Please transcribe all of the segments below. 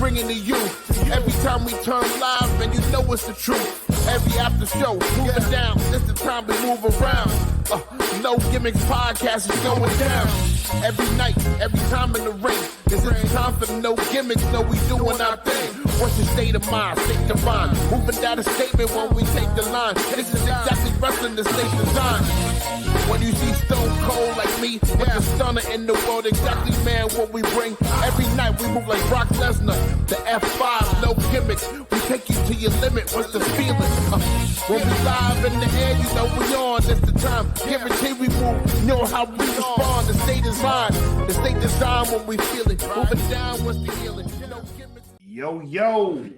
bringing to you. Every time we turn live, man, you know it's the truth. Every after show, moving down, this the time we move around. No Gimmicks podcast is going down. Every night, every time in the ring, this is time for no gimmicks, no, we doing our thing. What's your state of mind? State divine. Moving down a statement when we take the line. This is exactly wrestling the state design. When you see Stone Cold like me, with the stunner in the world, exactly, man, what we bring. Every night we move like Brock Lesnar, the F5, no gimmicks. We take you to your limit, what's the feeling? When we live in the air, you know we on, it's the time. Guarantee we move, you know how we respond. The state design, the state design when we feel it. Moving down, what's the healing? Yo,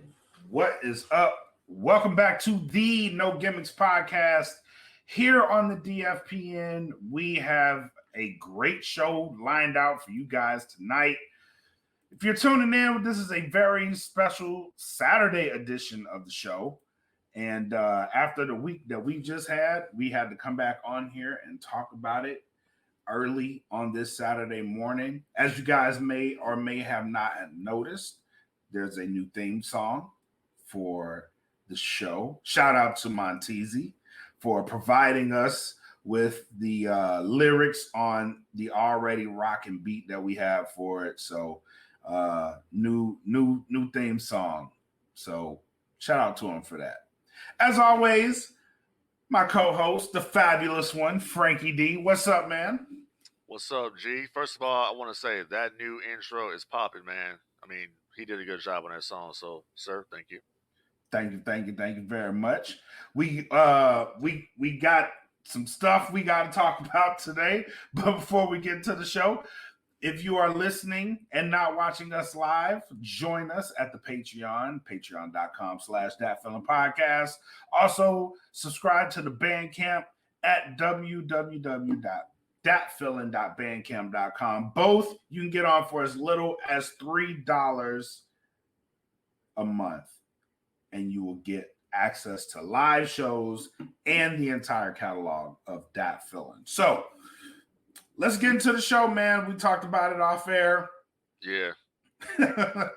what is up? Welcome back to the No Gimmicks podcast. Here on the DFPN, we have a great show lined out for you guys tonight. If you're tuning in, this is a very special Saturday edition of the show. And after the week that we just had, we had to come back on here and talk about it early on this Saturday morning. As you guys may or may have not noticed, there's a new theme song for the show. Shout out to Monteasy for providing us with the lyrics on the already rocking beat that we have for it. So new theme song. So shout out to him for that. As always, my co-host, the fabulous one, Frankie D. What's up, man? What's up, G? First of all, I want to say that new intro is popping, man. I mean, he did a good job on that song. So, sir, thank you. Thank you very much. We got some stuff we got to talk about today. But before we get to the show, if you are listening and not watching us live, join us at the Patreon, patreon.com/thatfeelingpodcast. Also, subscribe to the Bandcamp at www.thatfeeling.bandcamp.com. Both you can get on for as little as $3 a month, and you will get access to live shows and the entire catalog of Dat Feeling. So let's get into the show, man. We talked about it off air. Yeah.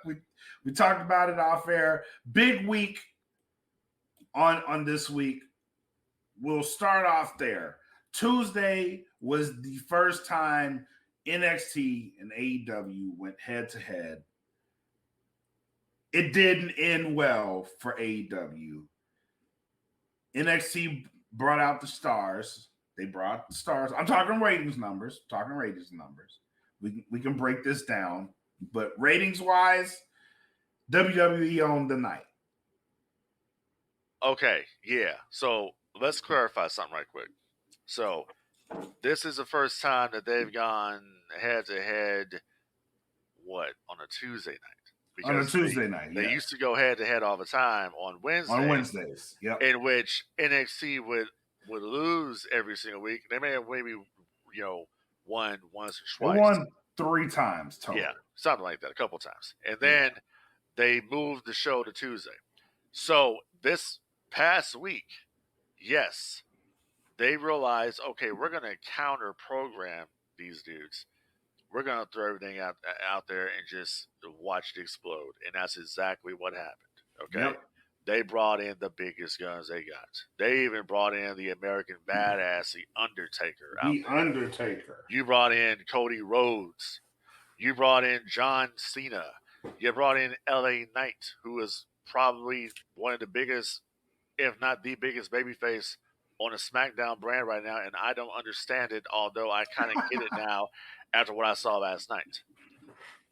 we talked about it off air. Big week on this week. We'll start off there. Tuesday was the first time NXT and AEW went head to head. It didn't end well for AEW. NXT brought out the stars. They brought the stars. I'm talking ratings numbers. We can break this down. But ratings-wise, WWE owned the night. Okay, yeah. So let's clarify something right quick. So this is the first time that they've gone head-to-head, on a Tuesday night? On a Tuesday night, They used to go head-to-head all the time on Wednesdays. On Wednesdays, yep. In which NXT would lose every single week. They may have maybe, won once or twice. They won 3 times total. Yeah, something like that, a couple times. And then they moved the show to Tuesday. So this past week, yes, they realized, okay, we're going to counter-program these dudes. We're going to throw everything out there and just watch it explode. And that's exactly what happened, okay? Yep. They brought in the biggest guns they got. They even brought in the American Badass, the Undertaker. Undertaker. You brought in Cody Rhodes. You brought in John Cena. You brought in LA Knight, who is probably one of the biggest, if not the biggest babyface on a SmackDown brand right now. And I don't understand it, although I kind of get it now after what I saw last night.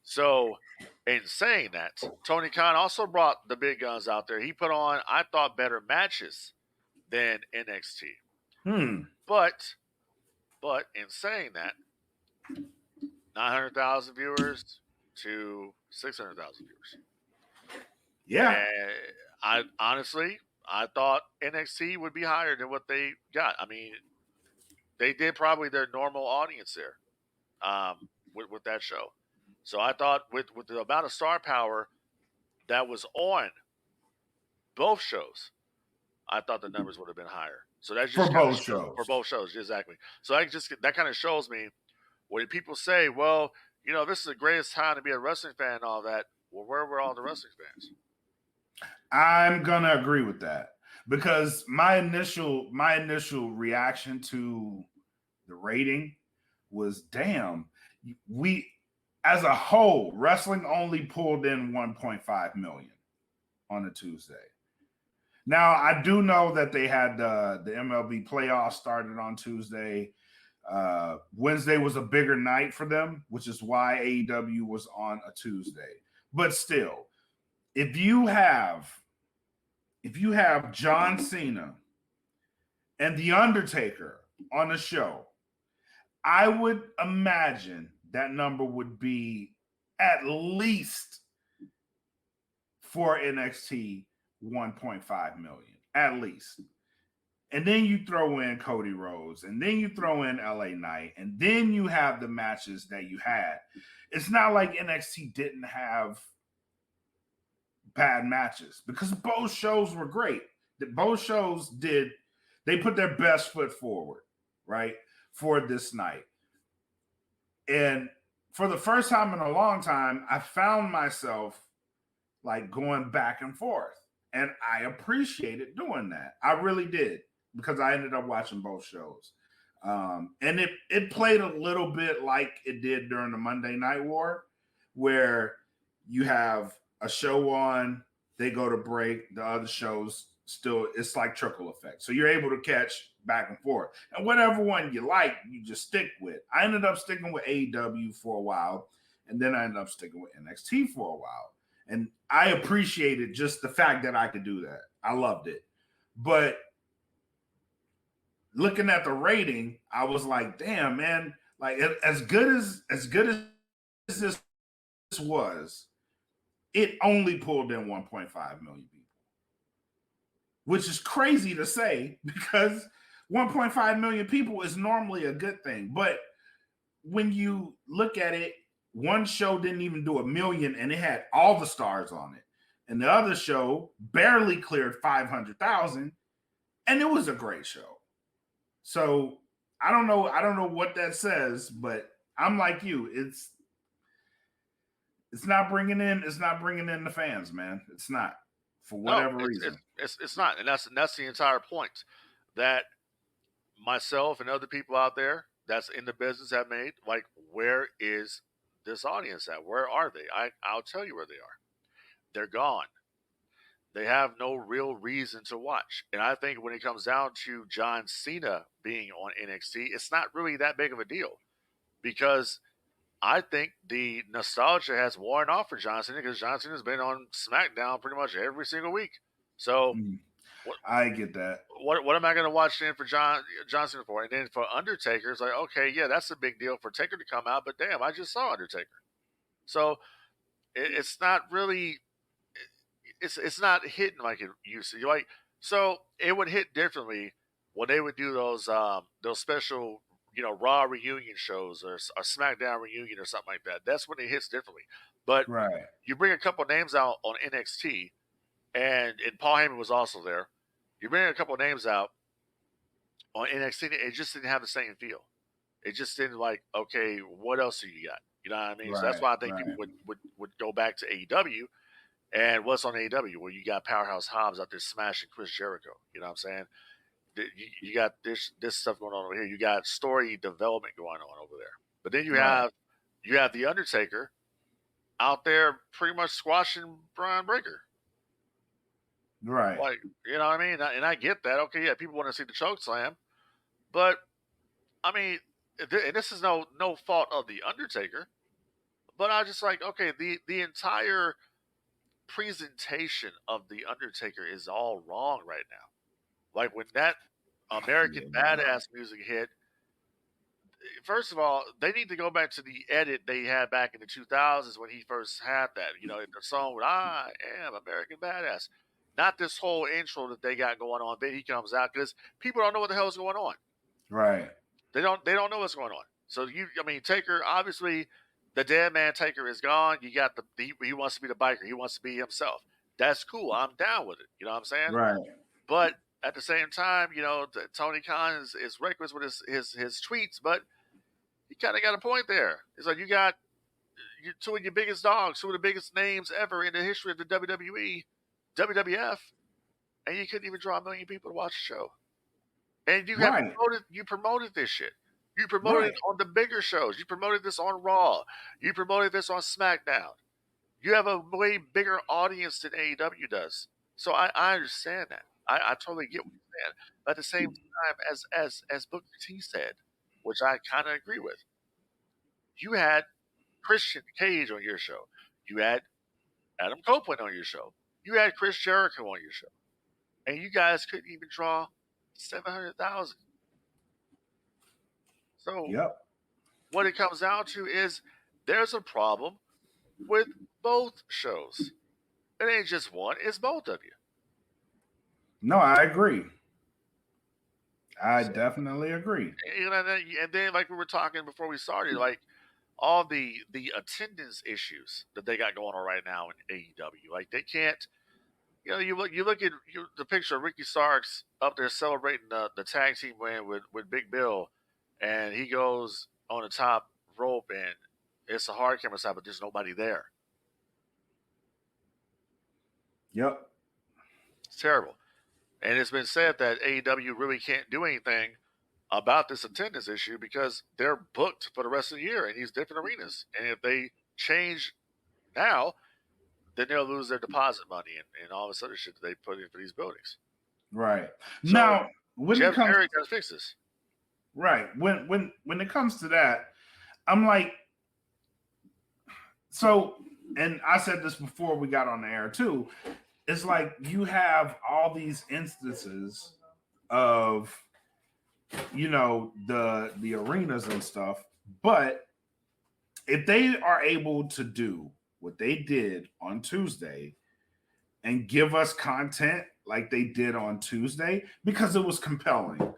So, in saying that, Tony Khan also brought the big guns out there. He put on, I thought, better matches than NXT. But in saying that, 900,000 viewers to 600,000 viewers. Yeah. And I thought NXT would be higher than what they got. I mean, they did probably their normal audience there with that show. So I thought with the amount of star power that was on both shows, I thought the numbers would have been higher. So that's just for both shows. For both shows, exactly. So that kind of shows me when people say, well, this is the greatest time to be a wrestling fan and all that. Well, where were all the wrestling fans. I'm gonna agree with that because my initial reaction to the rating was, damn, we as a whole, wrestling only pulled in 1.5 million on a Tuesday. Now, I do know that they had the MLB playoffs started on Tuesday. Wednesday was a bigger night for them, which is why AEW was on a Tuesday. But still, if you have John Cena and The Undertaker on a show, I would imagine that number would be at least for NXT 1.5 million, at least. And then you throw in Cody Rhodes, and then you throw in LA Knight, and then you have the matches that you had. It's not like NXT didn't have bad matches because both shows were great. Both shows they put their best foot forward, right, for this night. And for the first time in a long time, I found myself like going back and forth. And I appreciated doing that. I really did, because I ended up watching both shows. And it played a little bit like it did during the Monday Night War, where you have a show on, they go to break, the other shows still, it's like trickle effect. So you're able to catch back and forth. And whatever one you like, you just stick with. I ended up sticking with AEW for a while, and then I ended up sticking with NXT for a while. And I appreciated just the fact that I could do that. I loved it. But looking at the rating, I was like, damn, man, like as good as this was, it only pulled in 1.5 million people, which is crazy to say because 1.5 million people is normally a good thing. But when you look at it, one show didn't even do 1 million and it had all the stars on it. And the other show barely cleared 500,000 and it was a great show. So I don't know what that says, but I'm like you. It's not bringing in the fans, man. It's not, for whatever reason. It's not, and that's the entire point that myself and other people out there that's in the business have made. Like, where is this audience at? Where are they? I'll tell you where they are. They're gone. They have no real reason to watch. And I think when it comes down to John Cena being on NXT, it's not really that big of a deal, because I think the nostalgia has worn off for John Cena, because John Cena's been on SmackDown pretty much every single week. So I get that. What am I going to watch then for John Cena for? And then for Undertaker, it's like, okay, yeah, that's a big deal for Taker to come out, but damn, I just saw Undertaker. So it's not really, it's not hitting like it used to. Like, so it would hit differently when they would do those special, Raw reunion shows or SmackDown reunion or something like that. That's when it hits differently. But you bring a couple names out on NXT, and Paul Heyman was also there. You bring a couple names out on NXT, it just didn't have the same feel. It just didn't, like, okay, what else do you got? You know what I mean? So that's why I think people would go back to AEW. And what's on AEW? Where you got Powerhouse Hobbs out there smashing Chris Jericho. You know what I'm saying? You got this stuff going on over here. You got story development going on over there. But then you have the Undertaker out there pretty much squashing Brian Breakker. Right. Like, you know what I mean? And I get that. Okay, yeah, people want to see the choke slam. But, I mean, and this is no fault of the Undertaker. But I just like, okay, the entire presentation of the Undertaker is all wrong right now. Like, when that American Badass music hit, first of all, they need to go back to the edit they had back in the 2000s when he first had that. The song with "I Am American Badass." Not this whole intro that they got going on. Then he comes out, because people don't know what the hell is going on. Right. They don't know what's going on. So Taker, obviously, the dead man Taker is gone. You got he wants to be the biker. He wants to be himself. That's cool. I'm down with it. You know what I'm saying? Right. But at the same time, Tony Khan is reckless with his tweets, but he kind of got a point there. It's like you got two of your biggest dogs, two of the biggest names ever in the history of the WWE, WWF, and you couldn't even draw 1 million people to watch the show. And Right. you promoted this shit. You promoted Right. it on the bigger shows. You promoted this on Raw. You promoted this on SmackDown. You have a way bigger audience than AEW does. So I understand that. I totally get what you're saying. But at the same time, as Booker T said, which I kind of agree with, you had Christian Cage on your show. You had Adam Copeland on your show. You had Chris Jericho on your show. And you guys couldn't even draw 700,000. So Yep. what it comes down to is there's a problem with both shows. It ain't just one, it's both of you. No, I agree. I definitely agree. And then, like we were talking before we started, like all the attendance issues that they got going on right now in AEW. Like they can't, you look at the picture of Ricky Starks up there celebrating the tag team win with Big Bill, and he goes on the top rope and it's a hard camera side, but there's nobody there. Yep. It's terrible. And it's been said that AEW really can't do anything about this attendance issue because they're booked for the rest of the year in these different arenas. And if they change now, then they'll lose their deposit money and all this other shit that they put in for these buildings. Right. So now, when Jeff it comes, Jarrett got to fix this. right, when it comes to that, I'm like, so, and I said this before we got on the air too. It's like you have all these instances of, the arenas and stuff, but if they are able to do what they did on Tuesday and give us content like they did on Tuesday, because it was compelling.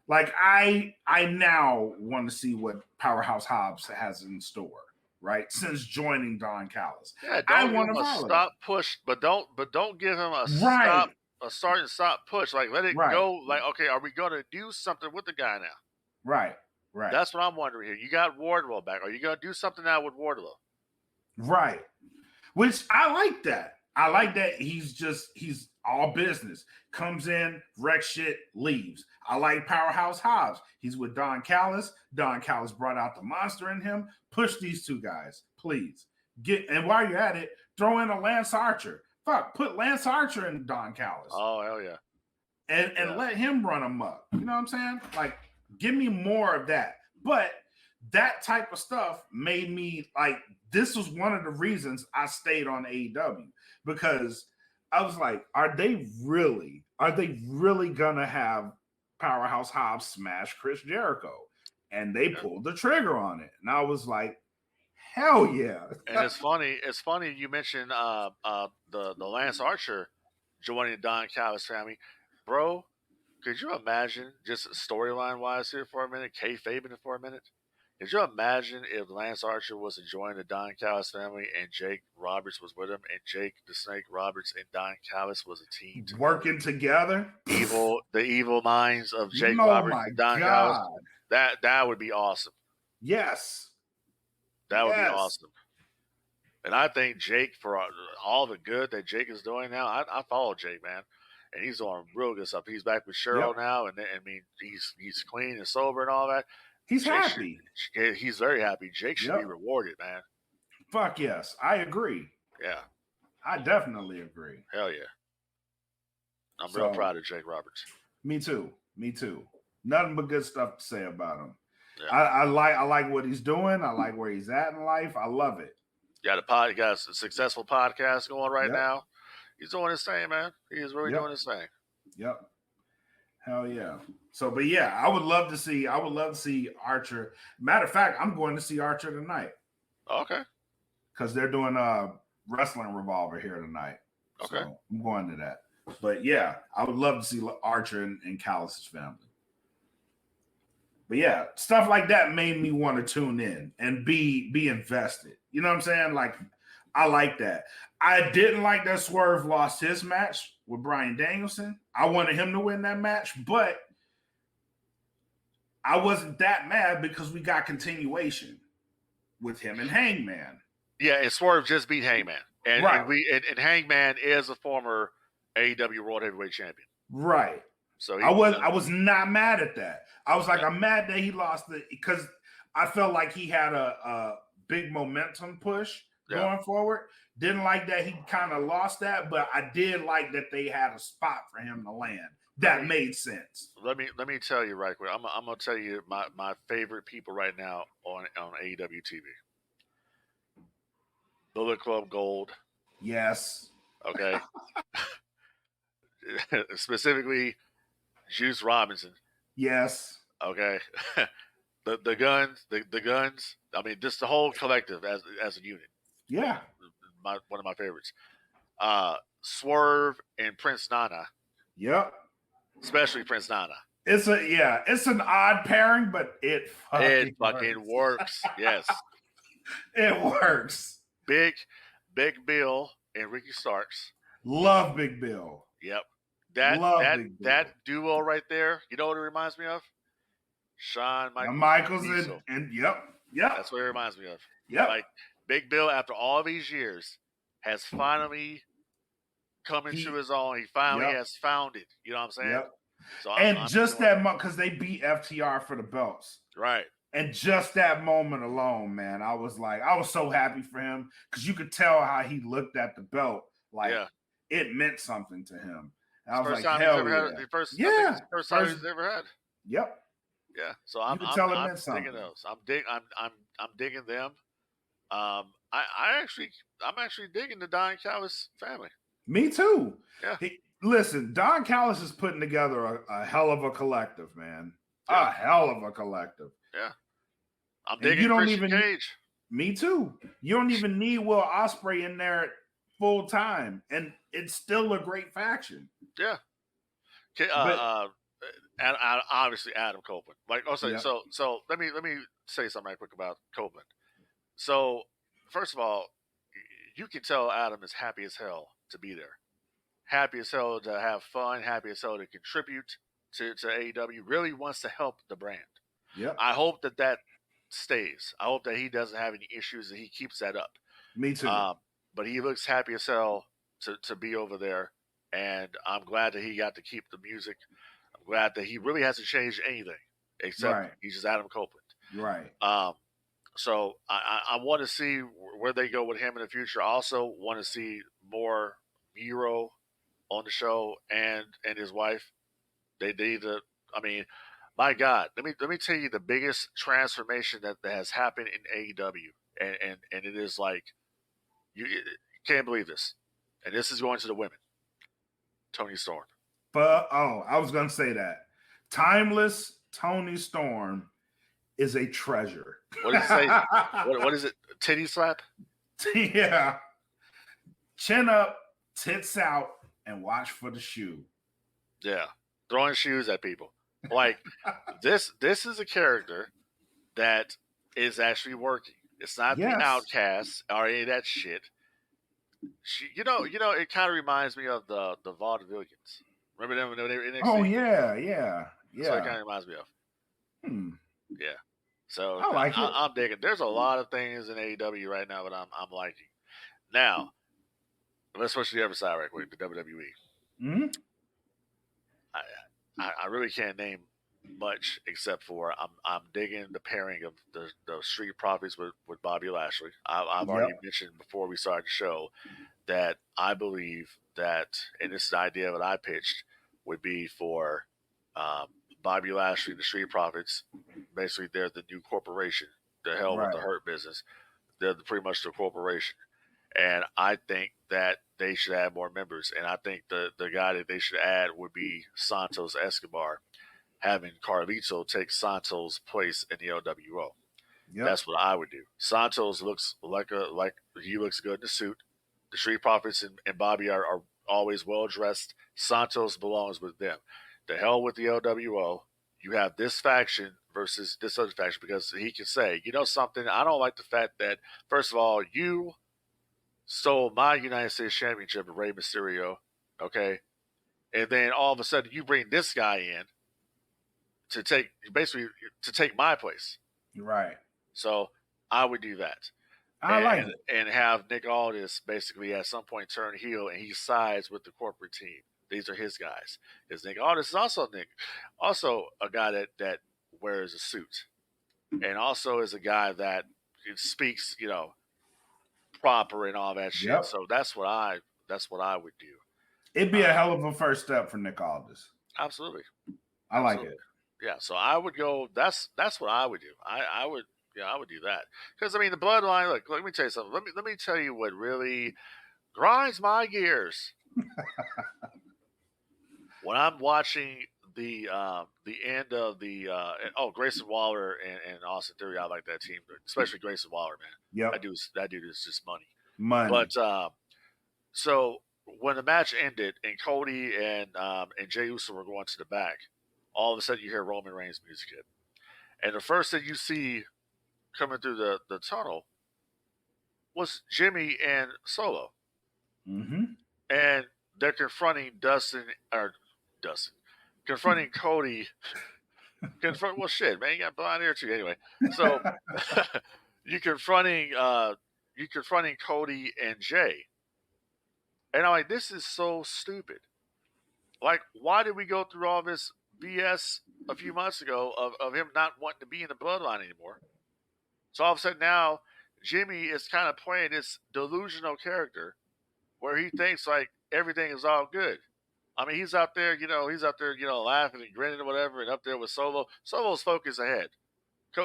Like I now want to see what Powerhouse Hobbs has in store, right? Since joining Don Callis. Yeah, I don't give want him to a follow stop push, but don't give him a Right. start and stop push. Like let it Right. go. Like okay, are we gonna do something with the guy now? Right. That's what I'm wondering here. You got Wardlow back. Are you gonna do something now with Wardlow? Right. Which I like that. I like that he's all business. Comes in, wrecks shit, leaves. I like Powerhouse Hobbs. He's with Don Callis. Don Callis brought out the monster in him. Push these two guys, please. And while you're at it, throw in a Lance Archer. Fuck, put Lance Archer in Don Callis. Oh, hell yeah. And let him run amok. You know what I'm saying? Like, give me more of that. But that type of stuff made me like, this was one of the reasons I stayed on AEW, because I was like, are they really gonna have Powerhouse Hobbs smash Chris Jericho? And they pulled the trigger on it. And I was like, hell yeah. And it's funny you mentioned the Lance Archer joining the Don Callis family. Bro, could you imagine, just storyline wise here for a minute, kayfabing it for a minute? Could you imagine if Lance Archer was to join the Don Callis family and Jake Roberts was with him, and Jake the Snake Roberts and Don Callis was a team working together? The evil minds of Jake Roberts and Don Callis. That would be awesome. Yes. That would be awesome. And I think Jake, for all the good that Jake is doing now, I follow Jake, man. And he's doing real good stuff. He's back with Cheryl now, and I mean, he's clean and sober and all that. He's happy. He's very happy. Jake should be rewarded, man. Fuck yes. I agree. Yeah. I definitely agree. Hell yeah. I'm real proud of Jake Roberts. Me too. Nothing but good stuff to say about him. Yeah. I like what he's doing. I like where he's at in life. I love it. Got a successful podcast going right now. He's doing his thing, man. He is really doing his thing. Yep. Hell yeah. So, but yeah, I would love to see Archer. Matter of fact, I'm going to see Archer tonight. Okay. Because they're doing a wrestling revolver here tonight. Okay. So I'm going to that. But yeah, I would love to see Archer and Callis' family. But yeah, stuff like that made me want to tune in and be invested. You know what I'm saying? Like, I like that. I didn't like that Swerve lost his match with Bryan Danielson. I wanted him to win that match, but I wasn't that mad because we got continuation with him and Hangman. Yeah, and Swerve just beat Hangman, and Right. and Hangman is a former AEW World Heavyweight Champion. Right. So I was not mad at that. I was like, I'm mad that he lost because I felt like he had a big momentum push going forward. Didn't like that he kind of lost that, but I did like that they had a spot for him to land. That made sense. Let me tell you right quick. I'm gonna tell you my favorite people right now on AEW TV. Bullet Club Gold. Yes. Okay. Specifically, Juice Robinson. Yes. Okay. the guns. I mean, just the whole collective as a unit. Yeah. One of my favorites. Swerve and Prince Nana. Yep. Especially Prince Nana. It's an odd pairing, but it fucking works. Yes. It works. Big Bill and Ricky Starks. Love Big Bill. Yep. That duo right there, you know what it reminds me of? Shawn Michaels and yep. That's what it reminds me of. Yep. Like Big Bill, after all these years, has finally come into his own. He finally has found it. You know what I'm saying? Yep. So I'm just that month because they beat FTR for the belts. Right. And just that moment alone, man, I was so happy for him because you could tell how he looked at the belt. Like it meant something to him. And I was like, hell yeah. First time he's ever had. Yep. Yeah. So I'm digging those. I'm digging them. I'm actually digging the Don Callis family. Me too. Yeah. Listen, Don Callis is putting together a hell of a collective, man. Yeah. A hell of a collective. Yeah. I'm digging Christian Cage. Me too. You don't even need Will Ospreay in there full time, and it's still a great faction. Yeah. Obviously Adam Copeland. Like, so let me say something right quick about Copeland. So, first of all, you can tell Adam is happy as hell to be there. Happy as hell to have fun, happy as hell to contribute to AEW, really wants to help the brand. Yeah. I hope that stays. I hope that he doesn't have any issues and he keeps that up. Me too. But he looks happy as hell to be over there, and I'm glad that he got to keep the music. I'm glad that he really hasn't changed anything except he's just Adam Copeland. Right. So I want to see where they go with him in the future. I also want to see more Miro on the show and his wife. They need to. I mean, my God, let me tell you the biggest transformation that has happened in AEW, and it is like you can't believe this, and this is going to the women. Toni Storm. But I was gonna say that timeless Toni Storm is a treasure. What did you say? What is it? Titty slap? Yeah. Chin up, tits out, and watch for the shoe. Yeah. Throwing shoes at people. Like this is a character that is actually working. It's not the outcast or any of that shit. She, you know, it kind of reminds me of the Vaudevillians. Remember them when they were in NXT? Oh yeah. That's what it kind of reminds me of. Yeah. So I like it. I'm digging. There's a lot of things in AEW right now that I'm liking. Now, let's switch to the other side right quick, the WWE. Mm-hmm. I really can't name much except for I'm digging the pairing of the Street Profits with Bobby Lashley. I've already mentioned before we started the show that I believe that, and this is the idea that I pitched, would be for Bobby Lashley and the Street Profits. Basically, they're the new corporation. The hell with the Hurt Business. They're pretty much the corporation. And I think that they should add more members. And I think the guy that they should add would be Santos Escobar, having Carlito take Santos' place in the LWO. Yep. That's what I would do. Santos looks like he looks good in the suit. The Street Profits and Bobby are always well dressed. Santos belongs with them. The hell with the LWO. You have this faction versus this other faction because he can say, you know something, I don't like the fact that, first of all, you stole my United States Championship with Rey Mysterio, okay? And then all of a sudden you bring this guy in to take my place. Right. So I would do that. I like it. And have Nick Aldis basically at some point turn heel and he sides with the corporate team. These are his guys. Because Nick Aldis is also a guy that wears a suit, and also is a guy that speaks, proper and all that shit. Yep. So that's what I would do. It'd be a hell of a first step for Nick Aldis. Absolutely. I like it. Yeah, so I would go. That's what I would do. I would do that because I mean the bloodline. Look, let me tell you something. Let me tell you what really grinds my gears when I'm watching the end of the Grayson Waller and Austin Theory. I like that team, especially Grayson Waller, man. Yep. That dude is just money. Money. But so when the match ended and Cody and Jey Uso were going to the back, all of a sudden you hear Roman Reigns music hit. And the first thing you see coming through the tunnel was Jimmy and Solo. Mm-hmm. And they're confronting confronting Cody. Well, shit, man, you got blonde hair too. Anyway, so you're confronting Cody and Jay. And I'm like, this is so stupid. Like, why did we go through all this BS a few months ago of him not wanting to be in the bloodline anymore? So all of a sudden now, Jimmy is kind of playing this delusional character where he thinks like everything is all good. I mean, he's out there, laughing and grinning or whatever, and up there with Solo. Solo's focused ahead.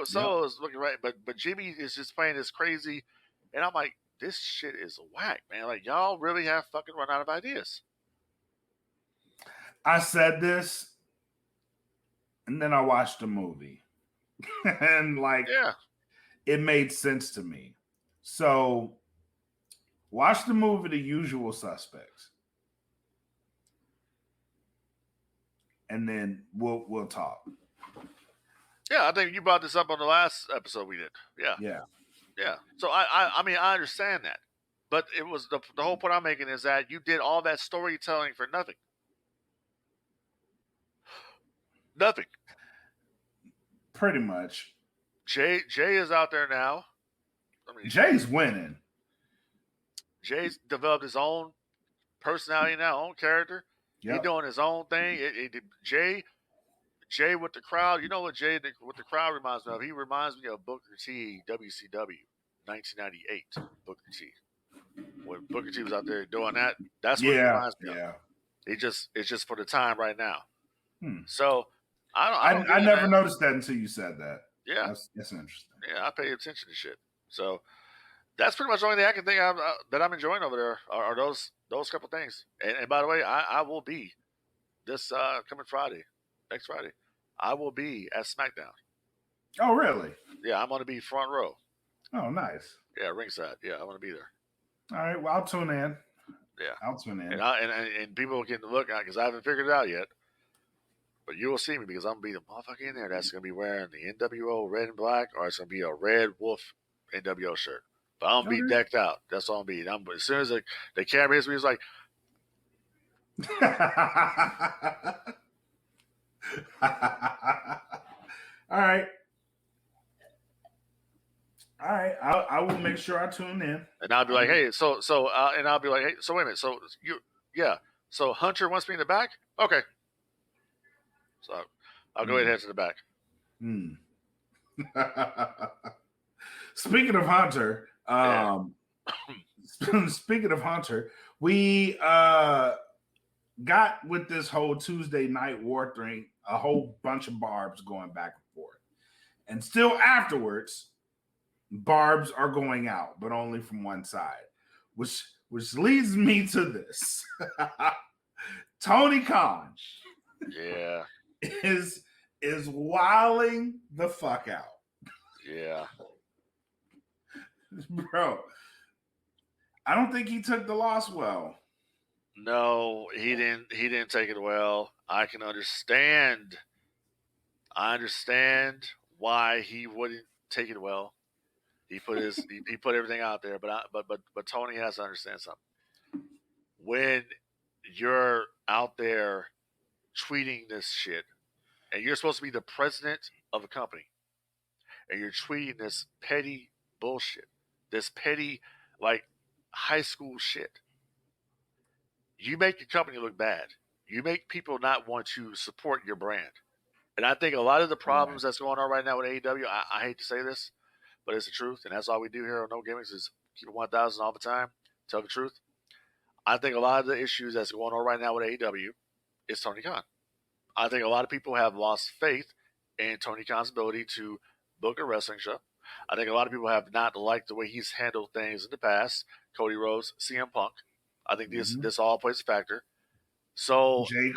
Solo is looking right, but Jimmy is just playing this crazy, and I'm like, this shit is whack, man. Like, y'all really have fucking run out of ideas. I said this, and then I watched the movie. And, it made sense to me. So, watch the movie The Usual Suspects. And then we'll talk. Yeah, I think you brought this up on the last episode we did. Yeah. So I mean, I understand that, but it was the whole point I'm making is that you did all that storytelling for nothing. Nothing. Pretty much. Jay is out there now. I mean, Jay's winning. Jay's developed his own personality now, own character. Yep. He's doing his own thing. Jay with the crowd. You know what Jay with the crowd reminds me of? He reminds me of Booker T, WCW, 1998. Booker T. When Booker T was out there doing that, that's what he reminds me of. It's just for the time right now. So I never noticed that until you said that. Yeah, that's interesting. Yeah, I pay attention to shit. So that's pretty much the only thing I can think of that I'm enjoying over there are those couple things. And by the way, I will be this coming Friday, next Friday. I will be at SmackDown. Oh, really? Yeah, I'm going to be front row. Oh, nice. Yeah, ringside. Yeah, I'm going to be there. All right, well, I'll tune in. Yeah, I'll tune in. And people can look at because I haven't figured it out yet. But you will see me because I'm going to be the motherfucker in there that's going to be wearing the NWO red and black, or it's going to be a red wolf NWO shirt. But I'm going to be decked out. That's all I'm going to be. As soon as the camera hits me, it's like. All right. I will make sure I tune in. And I'll be like, hey, and I'll be like, hey, so wait a minute. So so Hunter wants me in the back? Okay. So I'll go ahead and head to the back. Speaking of Hunter, we got with this whole Tuesday night war thing, a whole bunch of barbs going back and forth. And still afterwards, barbs are going out, but only from one side, which leads me to this. Tony Khan is wilding the fuck out. Yeah. Bro, I don't think he took the loss well. No, he didn't take it well. I can understand. I understand why he wouldn't take it well. He put he put everything out there, but Tony has to understand something. When you're out there tweeting this shit, and you're supposed to be the president of a company, and you're tweeting this petty bullshit, this petty, like, high school shit. You make your company look bad. You make people not want to support your brand. And I think a lot of the problems that's going on right now with AEW, I hate to say this, but it's the truth. And that's all we do here on No Gimmicks is keep it 1,000 all the time, tell the truth. I think a lot of the issues that's going on right now with AEW is Tony Khan. I think a lot of people have lost faith in Tony Khan's ability to book a wrestling show. I think a lot of people have not liked the way he's handled things in the past. Cody Rhodes, CM Punk. I think this all plays a factor. So Jay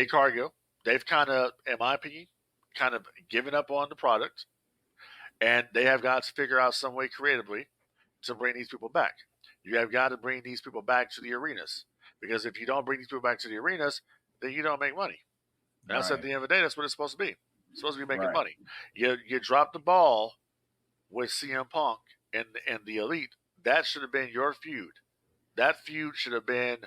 Cargill, they've kind of, in my opinion, kind of given up on the product, and they have got to figure out some way creatively to bring these people back. You have got to bring these people back to the arenas, because if you don't bring these people back to the arenas, then you don't make money. And that's at the end of the day, that's what it's supposed to be. It's supposed to be making money. You dropped the ball with CM Punk and the Elite. That should have been your feud. That feud should have been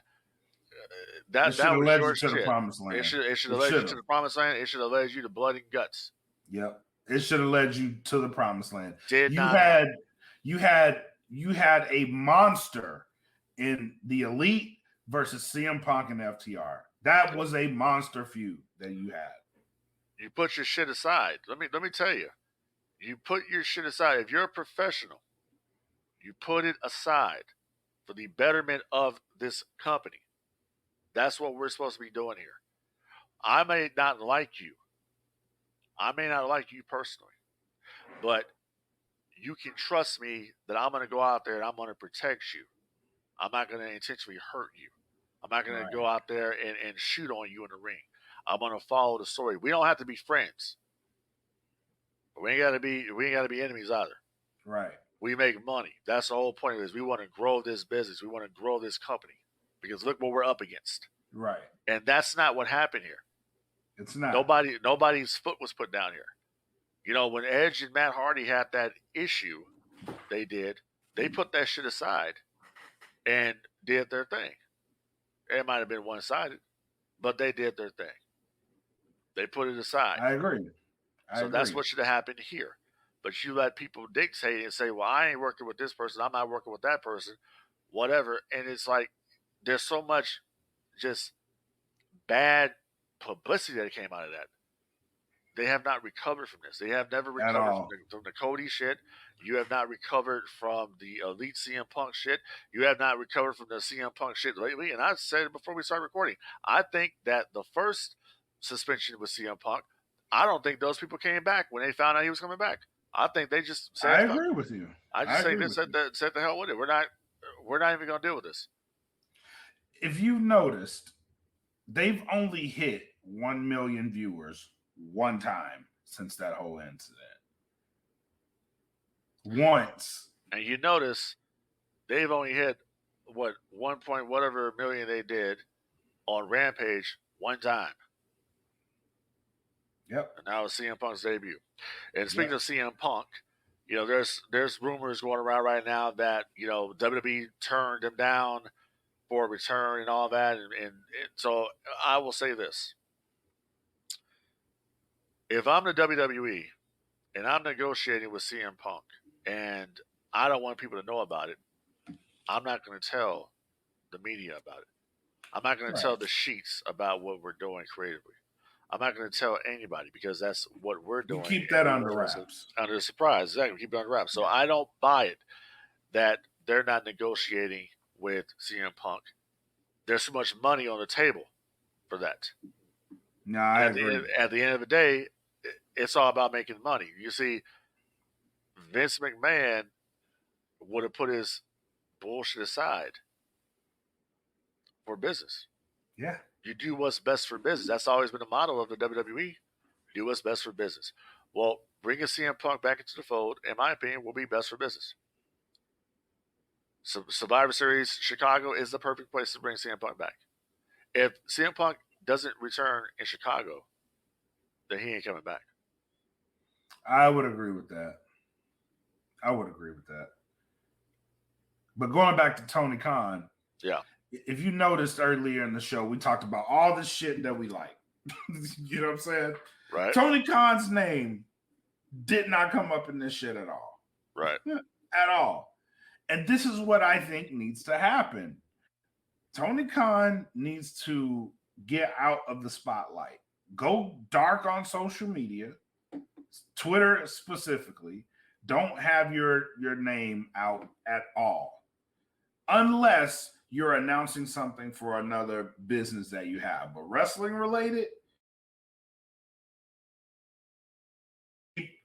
that was your shit. The promised land. It should have led you to the promised land. It should have led you to blood and guts. Yep. It should have led you to the promised land. You had a monster in the Elite versus CM Punk and FTR. That was a monster feud that you had. You put your shit aside. Let me tell you. You put your shit aside. If you're a professional, you put it aside for the betterment of this company. That's what we're supposed to be doing here. I may not like you. I may not like you personally. But you can trust me that I'm going to go out there and I'm going to protect you. I'm not going to intentionally hurt you. I'm not going to go out there and shoot on you in the ring. I'm going to follow the story. We don't have to be friends. But we ain't got to be enemies either. Right. We make money. That's the whole point of this. We want to grow this business. We want to grow this company. Because look what we're up against. Right. And that's not what happened here. It's not. Nobody's foot was put down here. You know, when Edge and Matt Hardy had that issue, they put that shit aside and did their thing. It might have been one-sided, but they did their thing. They put it aside. I agree. That's what should have happened here. But you let people dictate and say, well, I ain't working with this person. I'm not working with that person, whatever. And it's like there's so much just bad publicity that came out of that. They have not recovered from this. They have never recovered from the Cody shit. You have not recovered from the Elite CM Punk shit. You have not recovered from the CM Punk shit lately. And I said it before we started recording. I think that the first suspension with CM Punk, I don't think those people came back when they found out he was coming back. I think they just said, I agree with you. I just think they said the hell with it. We're not even going to deal with this. If you've noticed, they've only hit 1 million viewers one time since that whole incident. Once. And you notice they've only hit 1 point whatever million they did on Rampage one time. Yep. And that was CM Punk's debut. And speaking of CM Punk, you know, there's rumors going around right now that, you know, WWE turned him down for a return and all that. And so I will say this. If I'm the WWE and I'm negotiating with CM Punk and I don't want people to know about it, I'm not going to tell the media about it. I'm not going to tell the sheets about what we're doing creatively. I'm not going to tell anybody because that's what we're doing. You keep that under wraps. Under the surprise. Exactly. Keep it under wraps. So I don't buy it that they're not negotiating with CM Punk. There's so much money on the table for that. No, I agree. At the end of the day, it's all about making money. You see, Vince McMahon would have put his bullshit aside for business. Yeah. You do what's best for business. That's always been the motto of the WWE. Do what's best for business. Well, bringing CM Punk back into the fold, in my opinion, will be best for business. So Survivor Series Chicago is the perfect place to bring CM Punk back. If CM Punk doesn't return in Chicago, then he ain't coming back. I would agree with that. But going back to Tony Khan, yeah. If you noticed earlier in the show, we talked about all the shit that we like. You know what I'm saying? Right. Tony Khan's name did not come up in this shit at all. Right. At all. And this is what I think needs to happen. Tony Khan needs to get out of the spotlight. Go dark on social media, Twitter specifically. Don't have your name out at all. Unless you're announcing something for another business that you have. But wrestling related,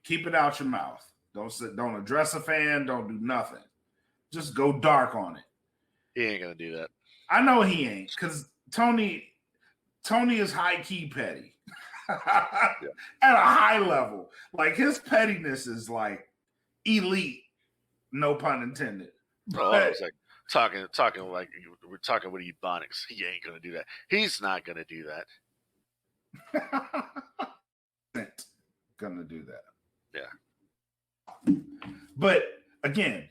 keep it out your mouth. Don't address a fan. Don't do nothing. Just go dark on it. He ain't gonna do that. I know he ain't, because Tony is high key petty. At a high level. Like his pettiness is like elite, no pun intended. I was like talking like we're talking with Ebonics. He ain't gonna do that. He's not gonna do that. Gonna do that. Yeah. But again,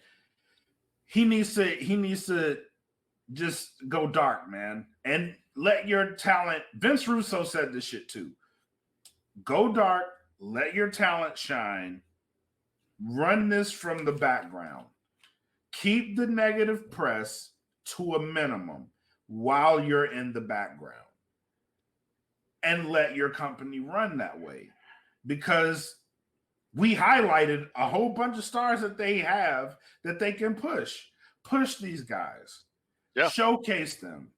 he needs to just go dark, man, and let your talent. Vince Russo said this shit too. Go dark, let your talent shine. Run this from the background. Keep the negative press to a minimum while you're in the background. And let your company run that way. Because we highlighted a whole bunch of stars that they have that they can push. Push these guys. Yeah. Showcase them.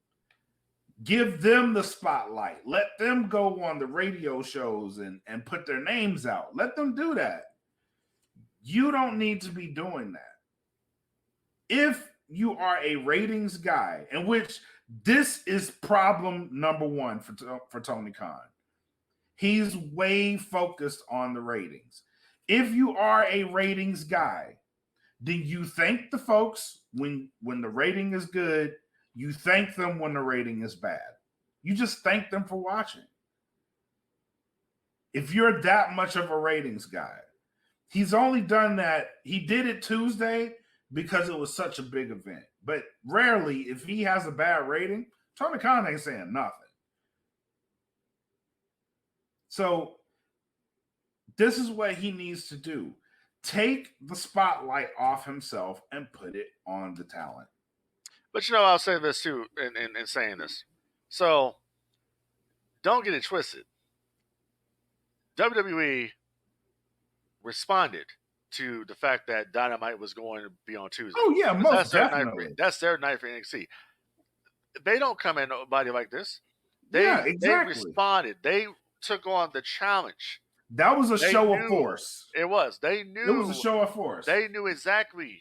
Give them the spotlight. Let them go on the radio shows and put their names out. Let them do that. You don't need to be doing that. If you are a ratings guy, in which this is problem number one for Tony Khan. He's way focused on the ratings. If you are a ratings guy, then you thank the folks when the rating is good. You thank them when the rating is bad. You just thank them for watching. If you're that much of a ratings guy, he's only done that. He did it Tuesday because it was such a big event. But rarely, if he has a bad rating, Tony Khan ain't saying nothing. So this is what he needs to do. Take the spotlight off himself and put it on the talent. But I'll say this too in saying this. So don't get it twisted. WWE responded to the fact that Dynamite was going to be on Tuesday. Oh yeah, most definitely. That's their night for NXT. They don't come at nobody like this. Exactly. They responded. They took on the challenge. That was a show of force. It was. They knew. It was a show of force. They knew exactly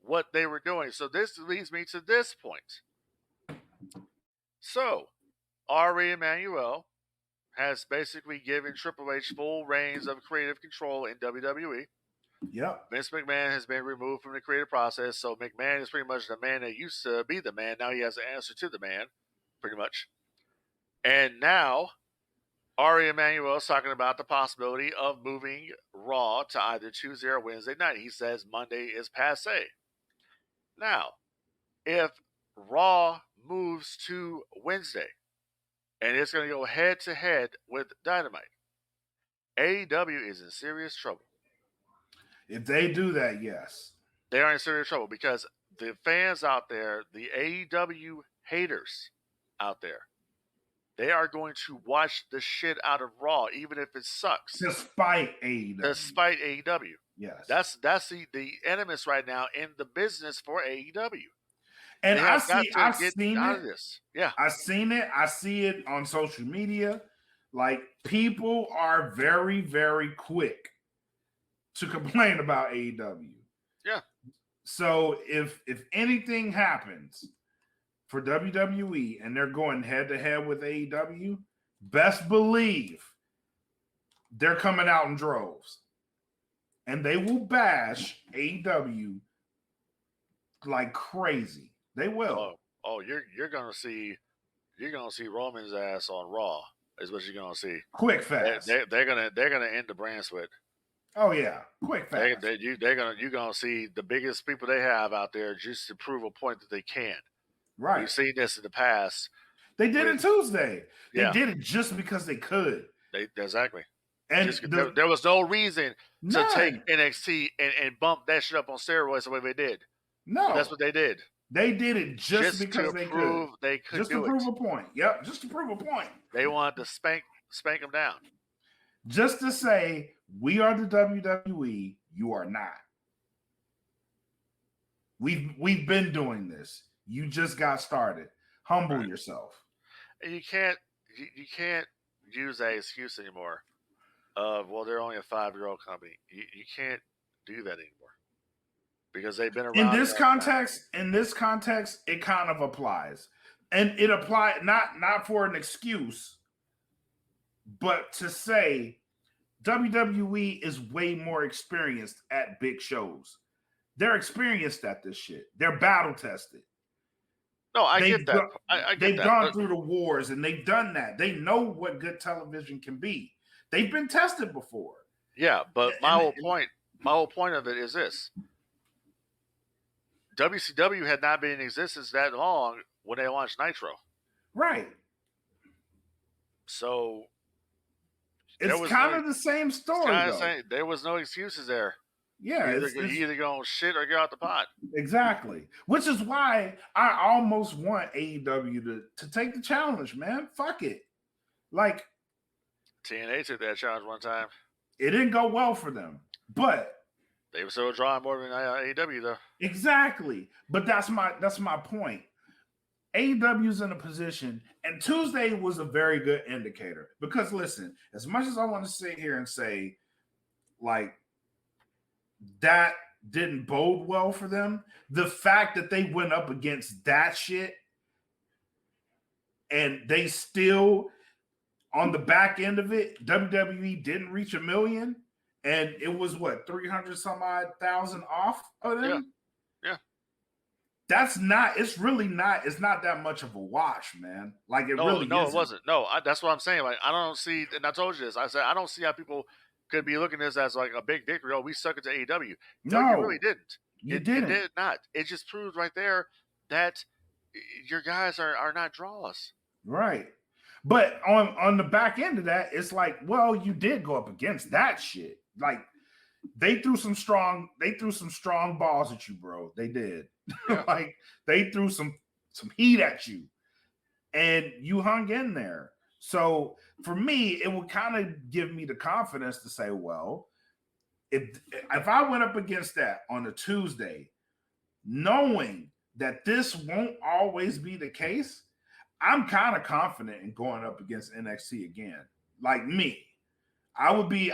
what they were doing. So this leads me to this point. So, Ari Emanuel has basically given Triple H full reins of creative control in WWE. Yep. Vince McMahon has been removed from the creative process, so McMahon is pretty much the man that used to be the man. Now he has to answer to the man, pretty much. And now, Ari Emanuel is talking about the possibility of moving Raw to either Tuesday or Wednesday night. He says Monday is passé. Now, if Raw moves to Wednesday, and it's going to go head-to-head with Dynamite, AEW is in serious trouble. If they do that, yes. They are in serious trouble because the fans out there, the AEW haters out there, they are going to watch the shit out of Raw, even if it sucks. Despite AEW. Despite AEW. Yes. That's the animus right now in the business for AEW. And I've seen out it. Of this. Yeah. I've seen it. I see it on social media. Like, people are very, very quick to complain about AEW. Yeah. So if anything happens for WWE and they're going head to head with AEW, best believe they're coming out in droves. And they will bash AEW like crazy. They will. Oh, you're gonna see Roman's ass on Raw is what you're gonna see. Quick fast. They're gonna end the brand split. Oh yeah, quick fast. You're gonna see the biggest people they have out there just to prove a point that they can. Right. We've seen this in the past. They did it Tuesday. Yeah. They did it just because they could. Exactly. And there was no reason to take NXT and bump that shit up on steroids the way they did. No. But that's what they did. They did it just because to prove they could just do to prove it. a point. Yep, just to prove a point. They wanted to spank them down. Just to say, we are the WWE, you are not. We've been doing this. You just got started. Humble yourself. And you can't use that excuse anymore of, well, they're only a 5-year-old company. You can't do that anymore. Because they've been around. In this context, it kind of applies. And it applies not for an excuse, but to say WWE is way more experienced at big shows. They're experienced at this shit. They're battle tested. No, I get that. I get they've that. gone through the wars and they've done that. They know what good television can be. They've been tested before. Yeah, but my whole point of it is this. WCW had not been in existence that long when they launched Nitro. Right. So it's kind of the same story. There was no excuses there. Yeah. You either go shit or get out the pot. Exactly. Which is why I almost want AEW to take the challenge, man. Fuck it. Like TNA took that challenge one time. It didn't go well for them. But they were still drawing more than AEW, though. Exactly. But that's my point. AEW's in a position, and Tuesday was a very good indicator. Because listen, as much as I want to sit here and say, like, that didn't bode well for them, the fact that they went up against that shit and they still, on the back end of it, WWE didn't reach 1 million. And it was what, 300 some odd thousand off of them? Yeah. It's not that much of a wash, man. Like it No, isn't. it wasn't. No, that's what I'm saying. Like, I don't see, and I told you this. I said, I don't see how people could be looking at this as like a big victory. Oh, we suck it to AEW. No, you really didn't. You didn't. It did not. It just proves right there that your guys are not draws. Right. But on the back end of that, it's like, well, you did go up against that shit. Like they threw some strong balls at you, bro. They did. Yeah. Like they threw some heat at you, and you hung in there. So for me, it would kind of give me the confidence to say, well, if I went up against that on a Tuesday, knowing that this won't always be the case, I'm kind of confident in going up against NXT again. Like me, I would be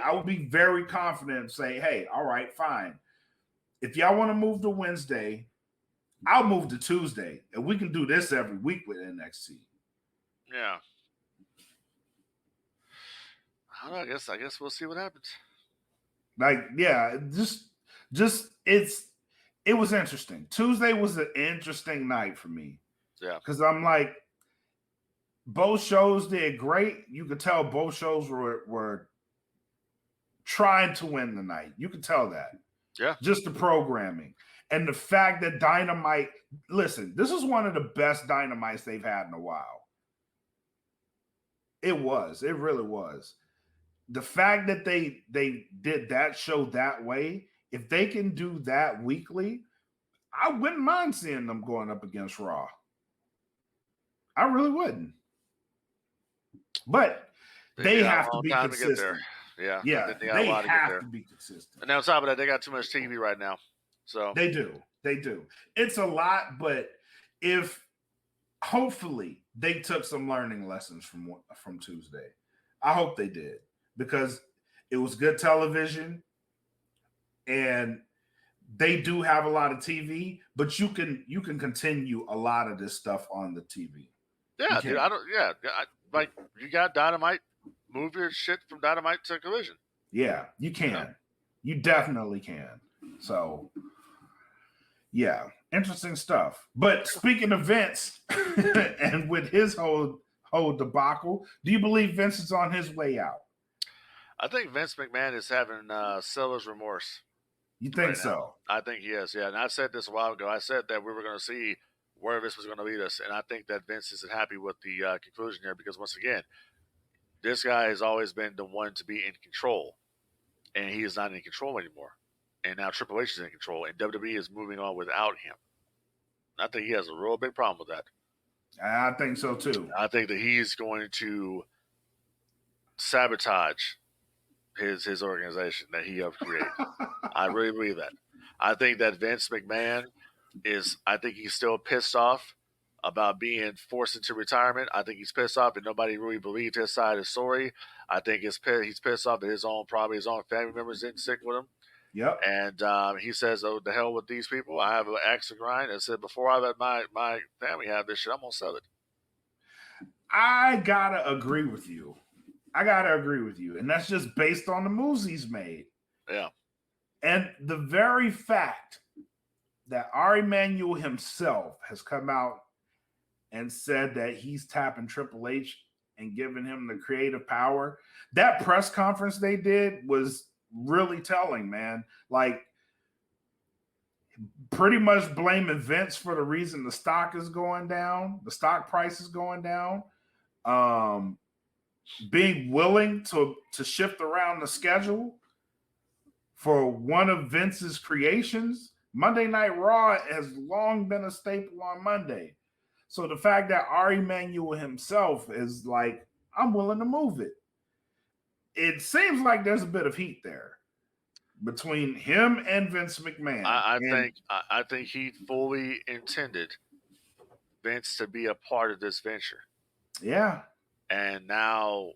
very confident and say, hey, all right, fine. If y'all want to move to Wednesday, I'll move to Tuesday, and we can do this every week with NXT. Yeah. I don't know, I guess we'll see what happens. Like, yeah, it was interesting. Tuesday was an interesting night for me. Yeah. Because I'm like, both shows did great. You could tell both shows were trying to win the night. You could tell that. Yeah. Just the programming. And the fact that Dynamite, listen, this is one of the best Dynamites they've had in a while. It really was. The fact that they did that show that way, if they can do that weekly, I wouldn't mind seeing them going up against Raw. I really wouldn't. But they have to be consistent. Yeah, they have to be consistent. And on top of that, they got too much TV right now. So they do. It's a lot, but if hopefully they took some learning lessons from Tuesday. I hope they did, because it was good television, and they do have a lot of TV, but you can continue a lot of this stuff on the TV. Yeah, dude, like you got Dynamite. Move your shit from Dynamite to Collision. Yeah, you can. You definitely can. So, yeah, interesting stuff. But speaking of Vince, and with his whole debacle, do you believe Vince is on his way out? I think Vince McMahon is having seller's remorse. You think so? I think he is, yeah. And I said this a while ago. I said that we were going to see where this was going to lead us. And I think that Vince isn't happy with the conclusion here, because once again, this guy has always been the one to be in control, and he is not in control anymore. and now Triple H is in control, and WWE is moving on without him. I think he has a real big problem with that. I think so too. I think that he's going to sabotage his organization that he helped create. I really believe that. I think that Vince McMahon I think he's still pissed off about being forced into retirement. I think he's pissed off that nobody really believed his side of the story. I think he's pissed off that probably his own family members didn't stick with him. Yep. And he says, "Oh, the hell with these people. I have an axe to grind." And said, "Before I let my family have this shit, I'm gonna sell it." I gotta agree with you. And that's just based on the moves he's made. Yeah. And the very fact that Ari Emanuel himself has come out and said that he's tapping Triple H and giving him the creative power. That press conference they did was really telling, man. Like, pretty much blaming Vince for the reason the stock is going down, the stock price is going down. Being willing to shift around the schedule for one of Vince's creations. Monday Night Raw has long been a staple on Monday. So the fact that Ari Emanuel himself is like, I'm willing to move it. It seems like there's a bit of heat there between him and Vince McMahon. I think he fully intended Vince to be a part of this venture. Yeah. And now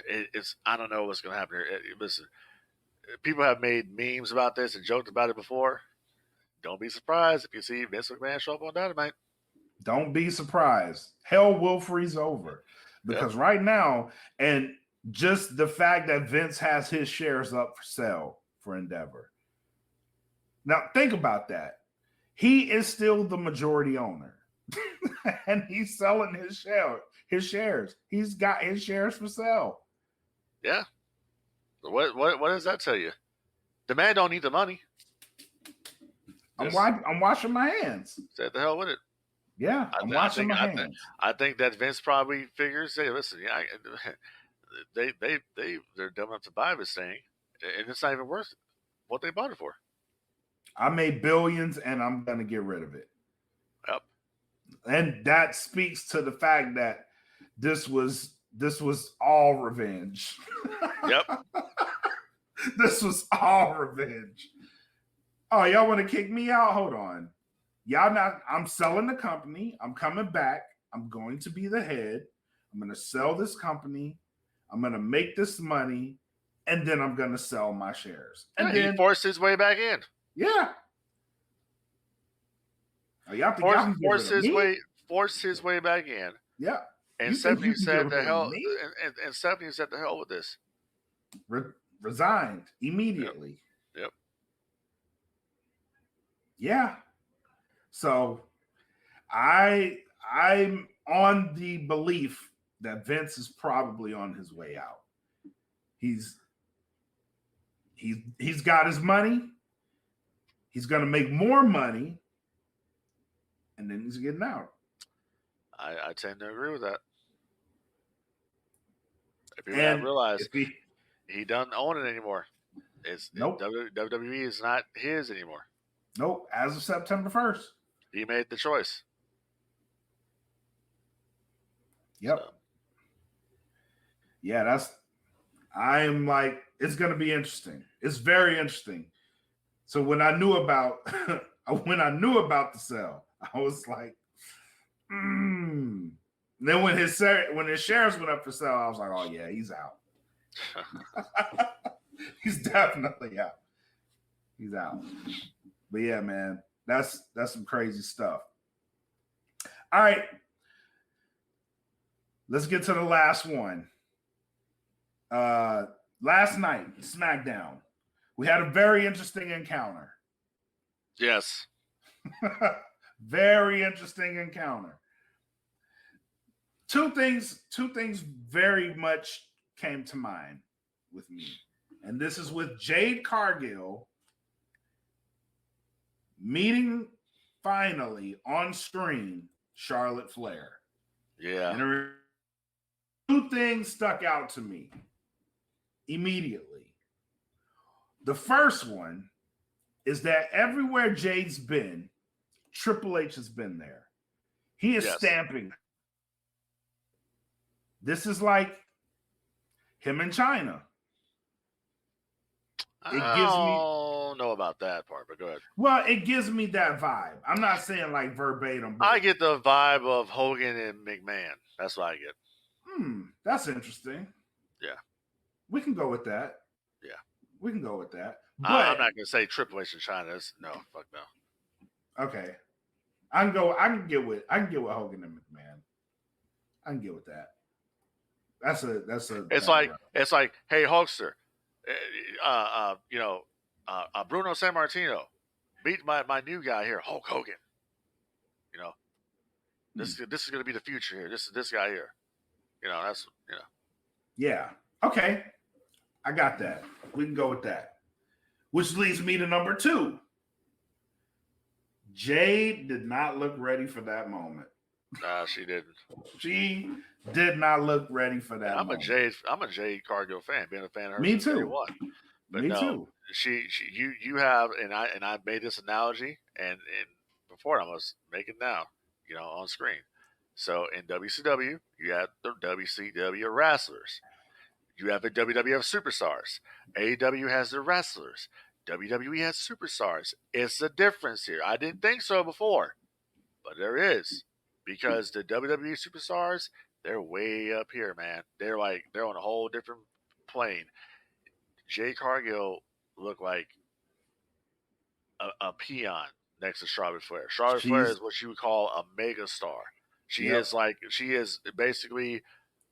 it's I don't know what's going to happen here. Listen, people have made memes about this and joked about it before. Don't be surprised if you see Vince McMahon show up on Dynamite. Don't be surprised. Hell will freeze over. Because right now, and just the fact that Vince has his shares up for sale for Endeavor. Now, think about that. He is still the majority owner. And he's selling his shares. He's got his shares for sale. Yeah. What does that tell you? The man don't need the money. I'm washing my hands. Say the hell with it. Yeah, I'm washing my hands. I think that Vince probably figures, hey, listen, they're dumb enough to buy this thing, and it's not even worth what they bought it for. I made billions, and I'm gonna get rid of it. Yep. And that speaks to the fact that this was all revenge. Yep. This was all revenge. Oh, y'all want to kick me out? Hold on. Y'all not, I'm selling the company. I'm coming back. I'm going to be the head. I'm going to sell this company. I'm going to make this money. And then I'm going to sell my shares. And then he forced his way back in. Yeah. Oh, y'all think forced his way back in. Yeah. And Stephanie said the hell and Stephanie said the hell with this. Resigned immediately. Yep. Yeah. So I'm on the belief that Vince is probably on his way out. He's got his money. He's going to make more money. And then he's getting out. I tend to agree with that. If you haven't realized, he doesn't own it anymore. WWE is not his anymore. Nope. As of September 1st. He made the choice. Yep. So. Yeah, I am like, it's going to be interesting. It's very interesting. So when I knew about the sale, I was like, Then when his shares went up for sale, I was like, oh yeah, he's out. He's definitely out. He's out. But yeah, man, that's some crazy stuff. All right. Let's get to the last one. Last night, SmackDown, we had a very interesting encounter. Yes. Very interesting encounter. Two things very much came to mind with me. And this is with Jade Cargill meeting finally on screen Charlotte Flair. Yeah. And two things stuck out to me immediately. The first one is that everywhere Jade's been, Triple H has been there. He is stamping. This is like him in China. I don't know about that part, but go ahead. Well, it gives me that vibe. I'm not saying like verbatim. But I get the vibe of Hogan and McMahon. That's what I get. That's interesting. Yeah. We can go with that. Yeah. We can go with that. But I'm not going to say Triple H in China. No, fuck no. Okay. I can get with Hogan and McMahon. I can get with that. That's a It's like, hey, Hulkster, Bruno Sammartino, beat my new guy here, Hulk Hogan. This is going to be the future here. This guy here. Yeah. Okay. I got that. We can go with that. Which leads me to number 2. Jade did not look ready for that moment. Nah, she didn't. She did not look ready for that. I'm a Jade Cargill fan, being a fan of her. Me too. But too. You have, and I made this analogy, and before I was making now, on screen. So in WCW, you have the WCW wrestlers. You have the WWF superstars. AEW has the wrestlers. WWE has superstars. It's a difference here. I didn't think so before, but there is. Because the WWE superstars, they're way up here, man. They're on a whole different plane. Jade Cargill looked like a peon next to Charlotte Flair. Charlotte Flair is what you would call a mega star. She is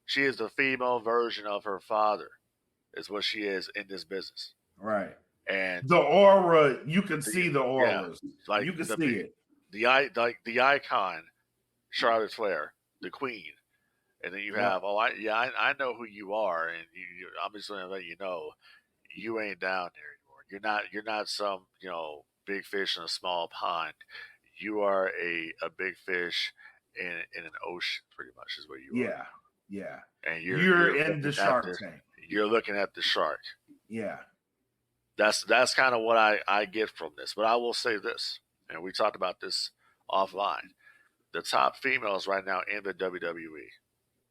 the female version of her father, is what she is in this business. Right. And the aura, you can see the auras. Yeah, you can see it. The icon, Charlotte Flair, the queen. And then you have, I know who you are, and I'm just going to let you know, you ain't down there anymore. You're not some, big fish in a small pond. You are a big fish in an ocean, pretty much, is what you are. Yeah. And you're in the shark tank. You're looking at the shark. Yeah. That's kind of what I get from this. But I will say this, and we talked about this offline. The top females right now in the WWE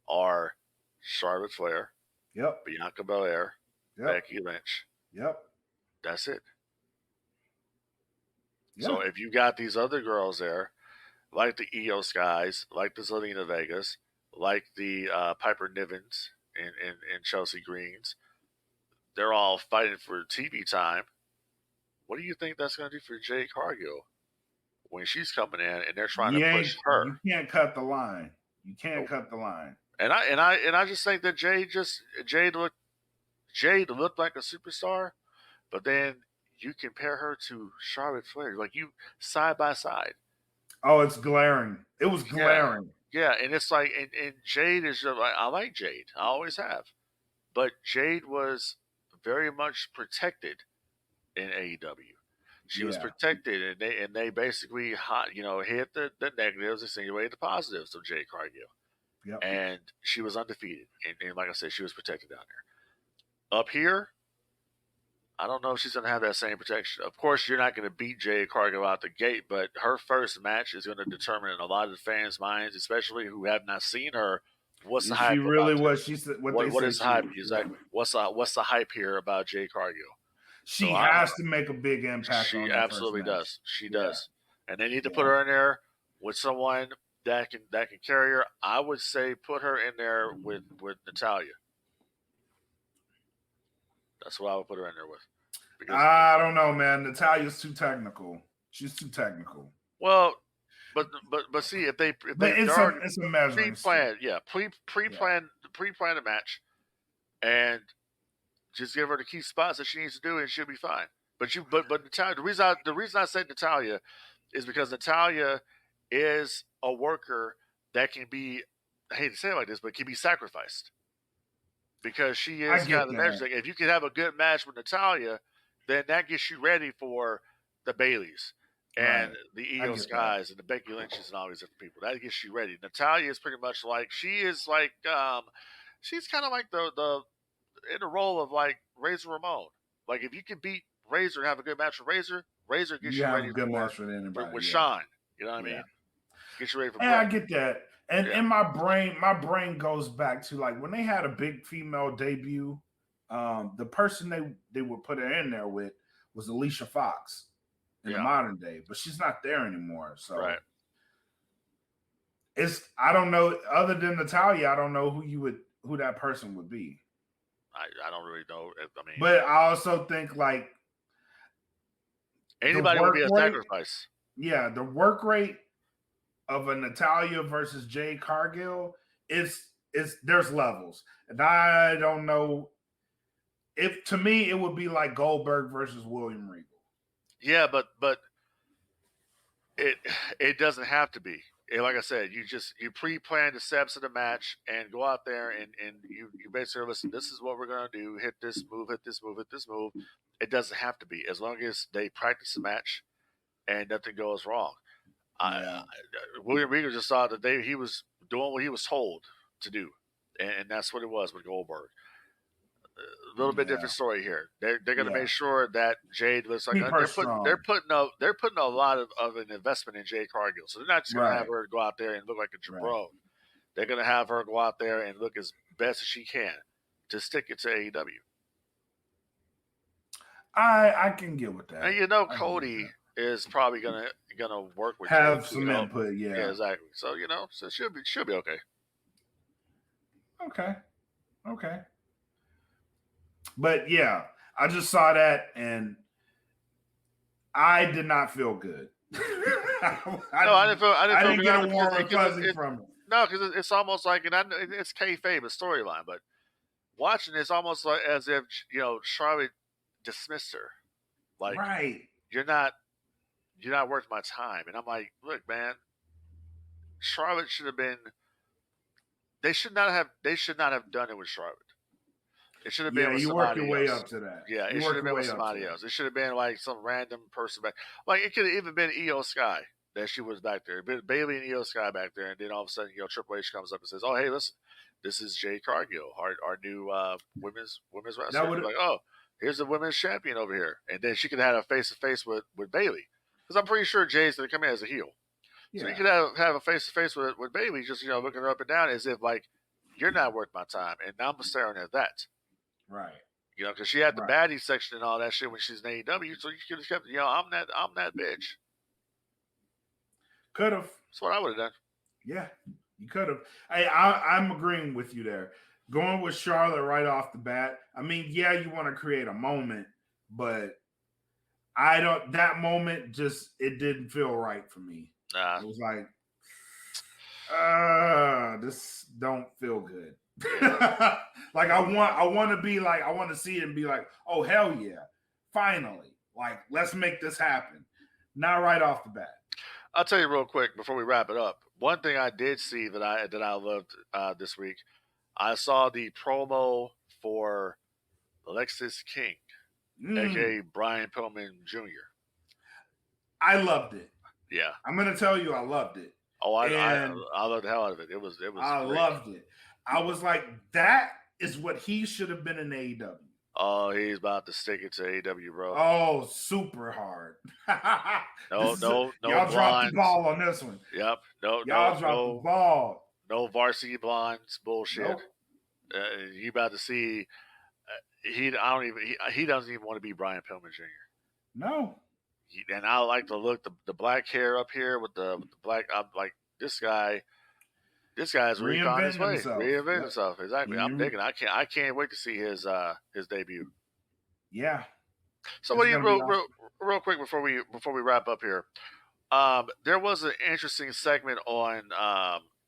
are Charlotte Flair, Bianca Belair, Becky Lynch. That's it. So if you got these other girls there, like the EOS guys, like the Zelina Vegas, like the Piper Nivens and Chelsea Greens, they're all fighting for TV time. What do you think that's going to do for Jade Cargill when she's coming in and they're trying to push her? You can't cut the line. You can't cut the line. And I just think that Jade looked like a superstar, but then you compare her to Charlotte Flair, like you side by side. Oh, it's glaring. It was glaring. Yeah, and it's like, and Jade is just like, I like Jade. I always have. But Jade was very much protected in AEW. She was protected, and they basically hit the negatives, insinuated the positives of Jade Cargill. And she was undefeated. And like I said, she was protected down there. Up here, I don't know if she's going to have that same protection. Of course, you're not going to beat Jade Cargill out the gate, but her first match is going to determine in a lot of the fans' minds, especially who have not seen her, what's the hype. She really was. She said, what is the hype? Exactly. What's the hype here about Jade Cargill? She has to make a big impact. She absolutely does. She does. And they need to put her in there with someone that can carry her. I would say put her in there with Natalya. That's what I would put her in there with. Because I don't know, man. Natalya's too technical. She's too technical. Well, but see, if they it's a measuring pre-plan, pre-plan a match, and just give her the key spots that she needs to do, and she'll be fine. But Natalya, the reason I said Natalya is because Natalya is a worker that can be, I hate to say it like this, but can be sacrificed. Because she is kind of the measure. If you can have a good match with Natalya, then that gets you ready for the Baileys and the EOS guys and the Becky Lynches and all these different people. That gets you ready. Natalya is pretty much like she's kind of like the in the role of like Razor Ramon. Like if you can beat Razor and have a good match with Razor, Razor gets You you have ready a good for match with anybody. with Yeah. Sean. You know what I Yeah. mean? Get you ready for Yeah, I Brett. get that. And in my brain goes back to like when they had a big female debut, the person they would put her in there with was Alicia Fox in the modern day, but she's not there anymore. So I don't know, other than Natalia, I don't know who that person would be. I don't really know. I mean, but I also think like anybody would be a sacrifice. Yeah, the work rate of a Natalia versus Jade Cargill is there's levels, and I don't know if to me it would be like Goldberg versus William Regal. Yeah, but it doesn't have to be. Like I said, you pre-plan the steps of the match and go out there and you basically listen. This is what we're gonna do. Hit this move. Hit this move. Hit this move. It doesn't have to be, as long as they practice the match and nothing goes wrong. Yeah. William Regal just saw that he was doing what he was told to do, and that's what it was with Goldberg. A little bit different story here. They're going to make sure that Jade looks like they're putting a lot of an investment in Jade Cargill. So they're not just going to have her go out there and look like a jabron. They're going to have her go out there and look as best as she can to stick it to AEW. I can get with that. And you know, Cody is probably gonna work with have Jade, some input. Yeah, exactly. So you know, so she'll be okay. Okay. But yeah, I just saw that and I did not feel good. I didn't get a warm or fuzzy from it. No, because it's almost like, and it's kayfabe, a storyline, but watching it's almost like as if Charlotte dismissed her, like you're not worth my time, and I'm like, look, man, Charlotte should have been. They should not have done it with Charlotte. It should have been with somebody else. You work your way up to that. Yeah, it should have been with somebody else. It should have been like some random person back. Like it could have even been Io Sky that she was back there. Bailey and Io Sky back there, and then all of a sudden, Triple H comes up and says, "Oh, hey, listen, this is Jade Cargill, our new women's wrestler." Like, oh, here's the women's champion over here, and then she could have a face to face with Bailey, because I'm pretty sure Jade's going to come in as a heel. Yeah. So you could have a face to face with Bailey, just looking her up and down as if like you're not worth my time, and now I'm staring at that. Right. Because she had the baddie section and all that shit when she's in AEW, so you could have kept, I'm that bitch. Could have. That's what I would have done. Yeah, you could have. I'm agreeing with you there. Going with Charlotte right off the bat. I mean, yeah, you want to create a moment, but that moment it didn't feel right for me. It was like, this don't feel good. Like I want to be like, I want to see it and be like, oh hell yeah, finally, like let's make this happen. Not right off the bat. I'll tell you real quick before we wrap it up. One thing I did see that I loved this week, I saw the promo for Alexis King, aka Brian Pillman Jr. I loved it. Yeah, I'm gonna tell you, I loved it. Oh, I loved the hell out of it. It was. I loved it. I was like, that is what he should have been in AEW. Oh, he's about to stick it to AEW, bro. Oh, super hard. No, y'all dropped the ball on this one. Yep. Y'all dropped the ball. No varsity blondes bullshit. Nope. You about to see? He doesn't even want to be Brian Pillman Jr. No. And I like the look, the black hair up here with the black. I'm like, this guy. This guy's reinventing his way. Reinventing himself. Exactly. I'm digging. I can't wait to see his debut. Yeah. So what do you real quick before we wrap up here? There was an interesting segment on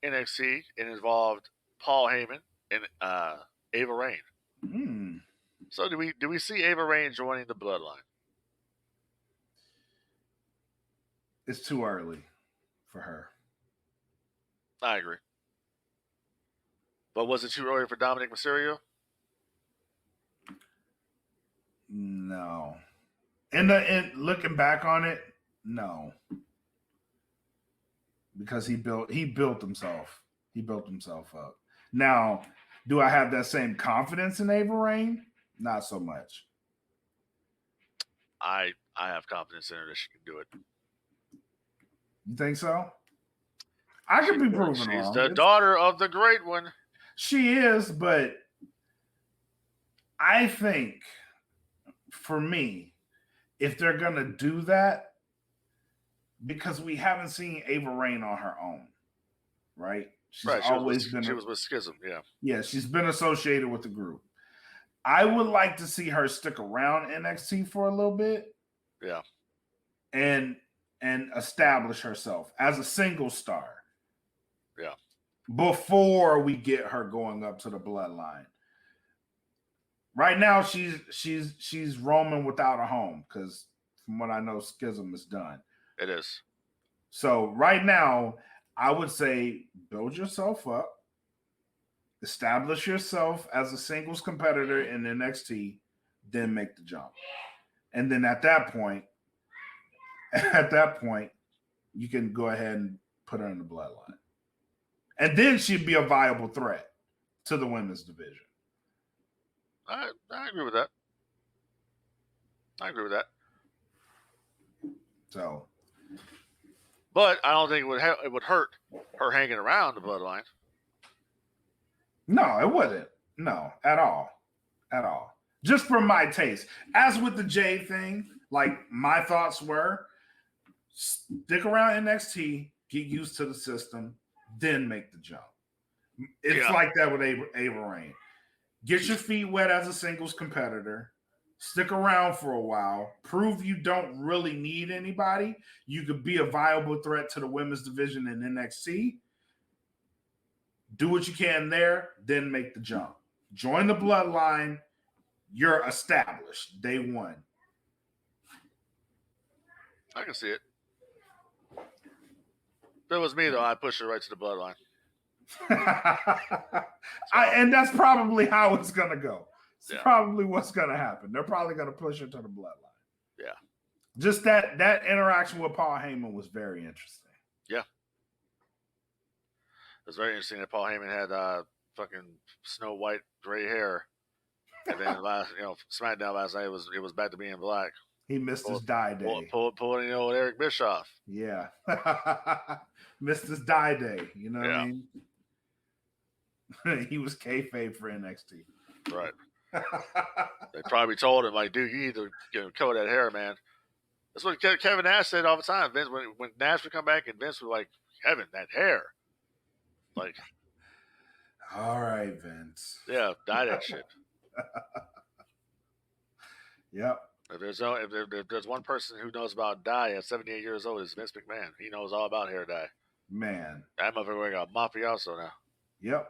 NXT. It involved Paul Heyman and Ava Raine. So do we see Ava Raine joining the Bloodline? It's too early for her. I agree. But was it too early for Dominic Mysterio? No. And looking back on it, no. Because he built himself. He built himself up. Now, do I have that same confidence in Ava Raine? Not so much. I have confidence in her that she can do it. You think so? I could be proven wrong. She's the daughter of the great one. She is, but I think for me, if they're gonna do that, because we haven't seen Ava Raine on her own, right? She's always been. She was with Schism, yeah. Yeah, she's been associated with the group. I would like to see her stick around NXT for a little bit. Yeah. And establish herself as a single star. Yeah. Before we get her going up to the bloodline. Right now, she's roaming without a home because from what I know, Schism is done. It is. So right now, I would say build yourself up, establish yourself as a singles competitor in NXT, then make the jump. And then at that point, you can go ahead and put her in the bloodline. And then she'd be a viable threat to the women's division. I agree with that. So, but I don't think it would hurt her hanging around the bloodline. No, it wouldn't. No, at all. Just for my taste. As with the Jade thing, like my thoughts were, stick around NXT, get used to the system, then make the jump. It's like that with Ava Raine. Get your feet wet as a singles competitor. Stick around for a while. Prove you don't really need anybody. You could be a viable threat to the women's division in NXT. Do what you can there, then make the jump. Join the bloodline. You're established day one. I can see it. If it was me, though, I'd push her right to the bloodline. And that's probably how it's going to go. It's Yeah. probably what's going to happen. They're probably going to push her to the bloodline. Yeah. Just that interaction with Paul Heyman was very interesting. Yeah. It was very interesting that Paul Heyman had fucking Snow White gray hair. And then SmackDown last night, it was back to being black. He missed his dye day. Pulling Eric Bischoff. Yeah. Missed his dye day. You know what I mean? He was kayfabe for NXT. Right. They probably told him, like, dude, you need to cover that hair, man. That's what Kevin Nash said all the time. Vince, when Nash would come back and Vince was like, Kevin, that hair. Like, all right, Vince. Yeah, dye that shit. Yep. If there's one person who knows about dye at 78 years old, it's Vince McMahon. He knows all about hair dye. Man. That motherfucker wearing a mafioso now. Yep.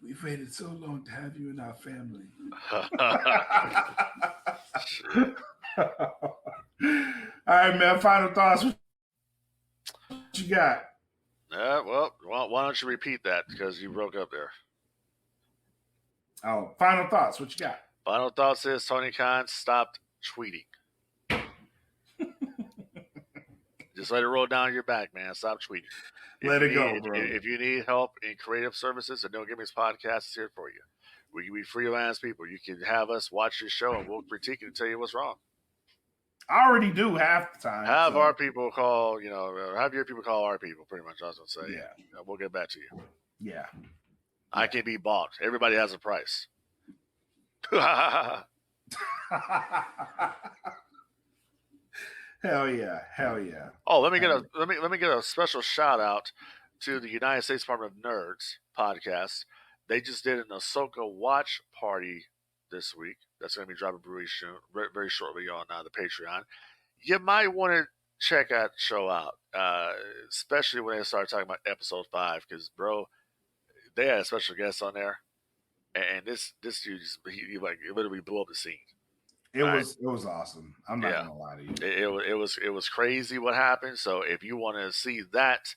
We've waited so long to have you in our family. All right, man. Final thoughts. What you got? Well, why don't you repeat that because you broke up there. Oh, final thoughts. What you got? Final thoughts is Tony Khan stopped tweeting. Just let it roll down your back, man. Stop tweeting. Let it go, bro. If you need help in creative services, the No Gimmicks podcast is here for you. We can be freelance people. You can have us watch your show and we'll critique it and tell you what's wrong. I already do half the time. Have our people call, have your people call our people, pretty much, I was going to say. Yeah. We'll get back to you. Yeah. I can be bought. Everybody has a price. Hell yeah. Oh, let me get a special shout out to the United States Department of Nerds podcast. They just did an Ahsoka watch party this week. That's going to be dropping very shortly on the Patreon. You might want to check that show out, especially when they start talking about episode 5, because bro, they had a special guest on there, and this dude he literally blew up the scene. It was awesome. I'm not gonna lie to you. It was crazy what happened. So if you want to see that,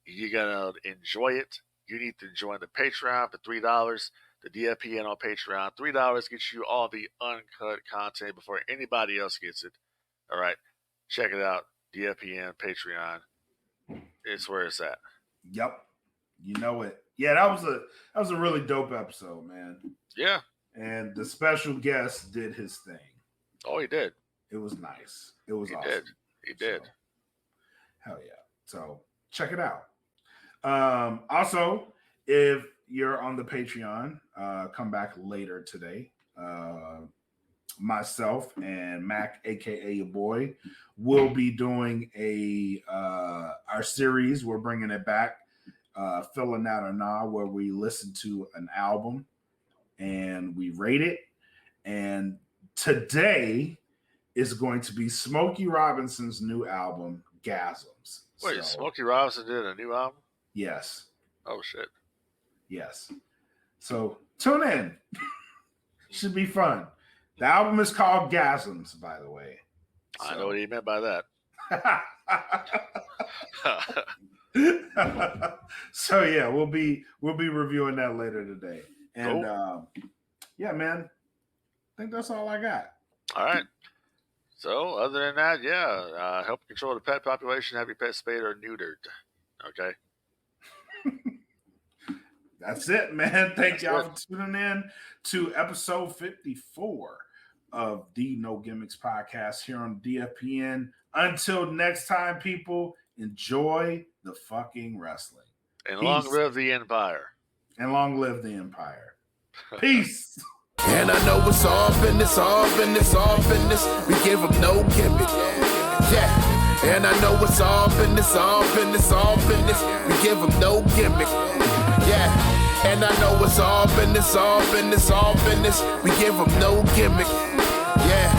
you're gonna enjoy it. You need to join the Patreon for $3. The DFPN on Patreon. $3 gets you all the uncut content before anybody else gets it. All right, check it out. DFPN Patreon. It's where it's at. Yep, you know it. Yeah, that was a really dope episode, man. Yeah. and the special guest did his thing. Oh, he did. It was nice. It was awesome. He did. So, hell yeah. So check it out. Also, if you're on the Patreon, come back later today. Myself and Mac, aka your boy, will be doing our series. We're bringing it back, Filling Out or Nah, where we listen to an album and we rate it. And today is going to be Smokey Robinson's new album, Gasms. Wait, Smokey Robinson did a new album? Yes. Oh, shit. Yes. So tune in. Should be fun. The album is called Gasms, by the way. I know what he meant by that. So yeah, we'll be reviewing that later today. And yeah, man, I think that's all I got. All right. So other than that, yeah, help control the pet population. Have your pet spayed or neutered. Okay. That's it, man. Thank y'all for tuning in to episode 54 of the No Gimmicks podcast here on DFPN. Until next time, people, enjoy the fucking wrestling. And long live the Empire. And long live the Empire. Peace. And I know it's all business, all business, all business. We give them no gimmick. Yeah. And I know it's all business, all business, all business. We give them no gimmick. Yeah. And I know it's all business, all business, all business. We give them no gimmick. Yeah.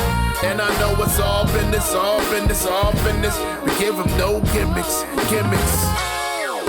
And I know it's all business, all business, all business. We give them no gimmicks, gimmicks.